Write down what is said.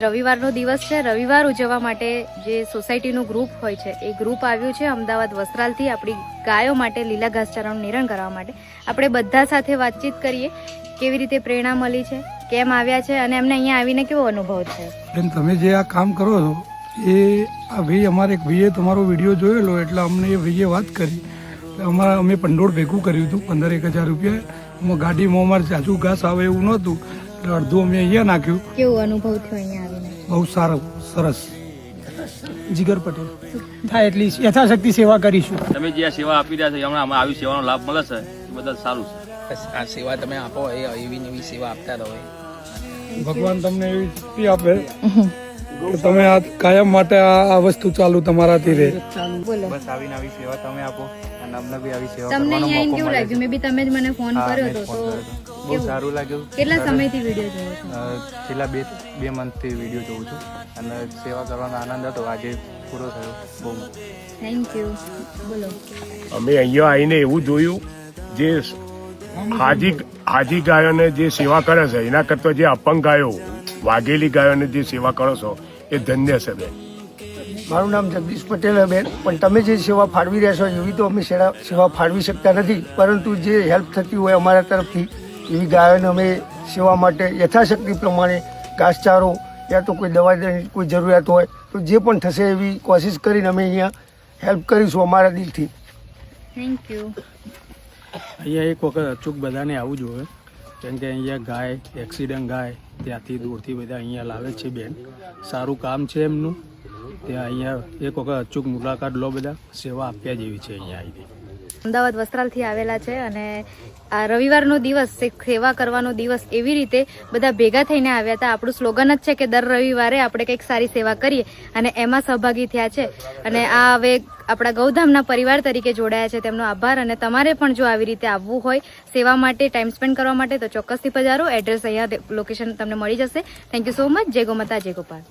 રવિવારનો દિવસ છે. રવિવાર ઉજવવા માટે જે સોસાયટીનું ગ્રુપ હોય છે એ ગ્રુપ આવ્યું છે અમદાવાદ વસ્ત્રાલથી આપણી ગાયો માટે લીલા ઘાસચારાનું નિરણ કરવા માટે. આપણે બધા સાથે વાતચીત કરીએ કેવી રીતે પ્રેરણા મળી છે, કેમ આવ્યા છે અને એમને અહીંયા આવીને કેવો અનુભવ છે. બેન, તમે જે આ કામ કરો છો એ આ ભાઈ અમારે એક ભાઈએ તમારો વિડીયો જોયેલો એટલે અમને એ ભાઈએ વાત કરી. અમે ભંડોળ ભેગું કર્યું હતું 15,000 રૂપિયા. એમાં ગાડીમાં અમારે જાજુ ઘાસ આવે એવું નહોતું એટલે અડધું અમે અહીંયા નાખ્યું. કેવો અનુભવ થયો અહીંયા આવીને? બહુ સારો, સરસ. જીગર પટેલ થાય એટલી યથાશક્તિ સેવા કરીશું. તમે જે આ સેવા આપી રહ્યા છો હમણાં આવી સેવાનો લાભ મળે છે એ બધા સારું છે. બસ આ સેવા તમે આપો એવી નવી સેવા આપતા રહો. ભગવાન તમને એવી શક્તિ આપે કે તમે આ કાયમ માટે આ વસ્તુ ચાલુ તમારાથી રહે. બોલો, બસ આવી નવી સેવા તમે આપો અને અમને બી આવી સેવા તમને કરવાનો અહીંયા મોકો કેવું મળે લાગ્યું? મે બી તમે જ મને ફોન હા, કર્યો મેં હતો ફોન તો કર્યો હતો. બહુ કેવું? સારું લાગ્યું. કેટલા સમયથી વિડીયો જોવો છો? છેલ્લા બે મંથથી વિડીયો જોઉં છું અને સેવા કરવાનો આનંદ હતો. આજે પૂરો થયો. બહુ થેન્ક યુ. બોલો. અમે અહીંયા આવીને એવું જોયું જે હાજી ગાયોને જે સેવા કરે છે એના કરતા જે અપંગ ગાયો, વાઘેલી ગાયોને જે સેવા કરો છો એ ધન્ય છે બેન. મારું નામ જગદીશ પટેલ છે બેન, પણ તમે જે સેવા ફાળવી રહ્યા છો એવી તો અમે સેવા ફાળવી શકતા નથી, પરંતુ જે હેલ્પ થતી હોય અમારા તરફથી એવી ગાયોને અમે સેવા માટે યથાશક્તિ પ્રમાણે ઘાસચારો યા તો કોઈ દવાની કોઈ જરૂરિયાત હોય તો જે પણ થશે એવી કોશિશ કરીને અમે અહીંયા હેલ્પ કરીશું અમારા દિલથી. Thank you. અહીંયા એક વખત અચૂક બધાને આવવું જોઈએ, કેમ કે અહીંયા ગાય એક્સિડન્ટ ગાય ત્યાંથી દૂરથી બધા અહીંયા લાવે છે બેન. સારું કામ છે એમનું. ત્યાં અહીંયા એક વખત અચૂક મુલાકાત લો, બધા સેવા આપ્યા જેવી છે અહીંયા આવીને. અમદાવાદ વસ્ત્રાલથી આવેલા છે અને આ રવિવારનો દિવસ સેવા કરવાનો દિવસ એવી રીતે બધા ભેગા થઈને આવ્યા હતા. આપણું સ્લોગન જ છે કે દર રવિવારે આપણે કંઈક સારી સેવા કરીએ અને એમાં સહભાગી થયા છે. અને આ હવે આપણા ગૌધામના પરિવાર તરીકે જોડાયા છે, તેમનો આભાર. અને તમારે પણ જો આવી રીતે આવવું હોય સેવા માટે, ટાઈમ સ્પેન્ડ કરવા માટે તો ચોક્કસથી પધારો. એડ્રેસ અહીંયા લોકેશન તમને મળી જશે. Thank you so much. જય ગૌ માતા, જય ગોપાલ.